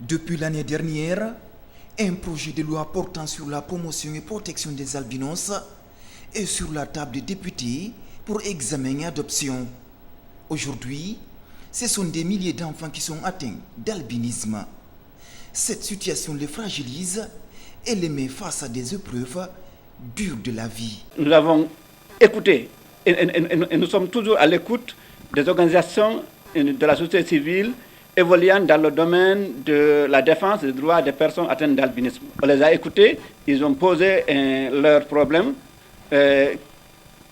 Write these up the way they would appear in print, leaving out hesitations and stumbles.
Depuis l'année dernière, un projet de loi portant sur la promotion et protection des albinos est sur la table des députés pour examen et adoption. Aujourd'hui, ce sont des milliers d'enfants qui sont atteints d'albinisme. Cette situation les fragilise et les met face à des épreuves dures de la vie. Nous avons écouté et nous sommes toujours à l'écoute des organisations de la société civile évoluant dans le domaine de la défense des droits des personnes atteintes d'albinisme. On les a écoutés, ils ont posé leurs problèmes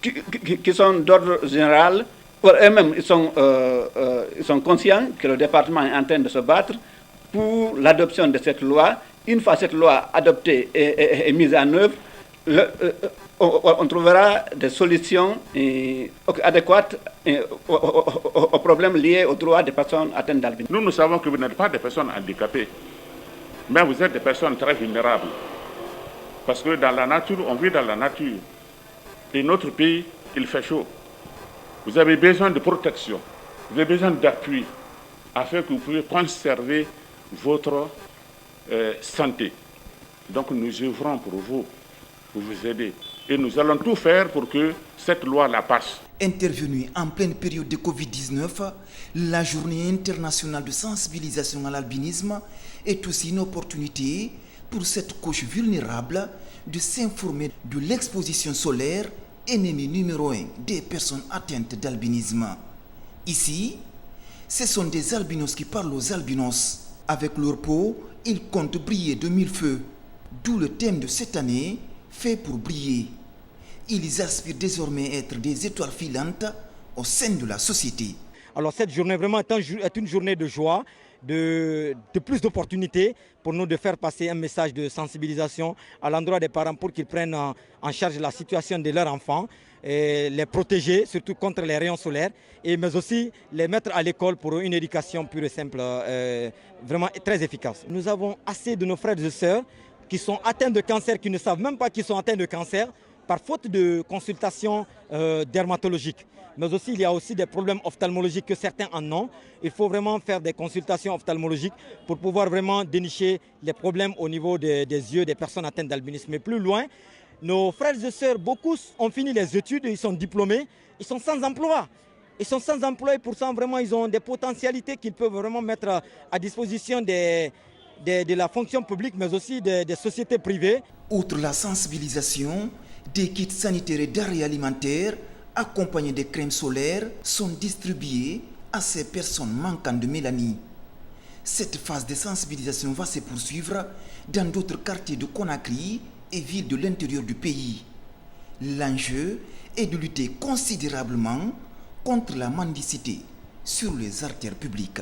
qui sont d'ordre général. Pour eux-mêmes, ils sont conscients que le département est en train de se battre pour l'adoption de cette loi. Une fois cette loi adoptée et mise en œuvre, on trouvera des solutions adéquates aux problèmes liés aux droits des personnes atteintes d'albinisme. Nous savons que vous n'êtes pas des personnes handicapées, mais vous êtes des personnes très vulnérables. Parce que dans la nature, on vit dans la nature. Et notre pays, il fait chaud. Vous avez besoin de protection, vous avez besoin d'appui, afin que vous puissiez conserver votre santé. Donc nous œuvrons pour vous aider. Et nous allons tout faire pour que cette loi la passe. Intervenue en pleine période de Covid-19, la journée internationale de sensibilisation à l'albinisme est aussi une opportunité pour cette couche vulnérable de s'informer de l'exposition solaire, ennemi numéro 1 des personnes atteintes d'albinisme. Ici, ce sont des albinos qui parlent aux albinos. Avec leur peau, ils comptent briller de mille feux. D'où le thème de cette année, fait pour briller. Ils aspirent désormais à être des étoiles filantes au sein de la société. Alors cette journée vraiment est une journée de joie, de plus d'opportunités pour nous de faire passer un message de sensibilisation à l'endroit des parents pour qu'ils prennent en charge la situation de leurs enfants, et les protéger surtout contre les rayons solaires, mais aussi les mettre à l'école pour une éducation pure et simple, vraiment très efficace. Nous avons assez de nos frères et sœurs qui sont atteints de cancer, qui ne savent même pas qu'ils sont atteints de cancer, par faute de consultation dermatologique. Mais aussi, il y a aussi des problèmes ophtalmologiques que certains en ont. Il faut vraiment faire des consultations ophtalmologiques pour pouvoir vraiment dénicher les problèmes au niveau des yeux des personnes atteintes d'albinisme. Mais plus loin, nos frères et sœurs, beaucoup ont fini les études, ils sont diplômés, ils sont sans emploi. Ils sont sans emploi et pourtant vraiment ils ont des potentialités qu'ils peuvent vraiment mettre à disposition de la fonction publique, mais aussi des sociétés privées. Outre la sensibilisation, des kits sanitaires et denrées alimentaires accompagnés de crèmes solaires sont distribués à ces personnes manquant de mélanine. Cette phase de sensibilisation va se poursuivre dans d'autres quartiers de Conakry et villes de l'intérieur du pays. L'enjeu est de lutter considérablement contre la mendicité sur les artères publiques.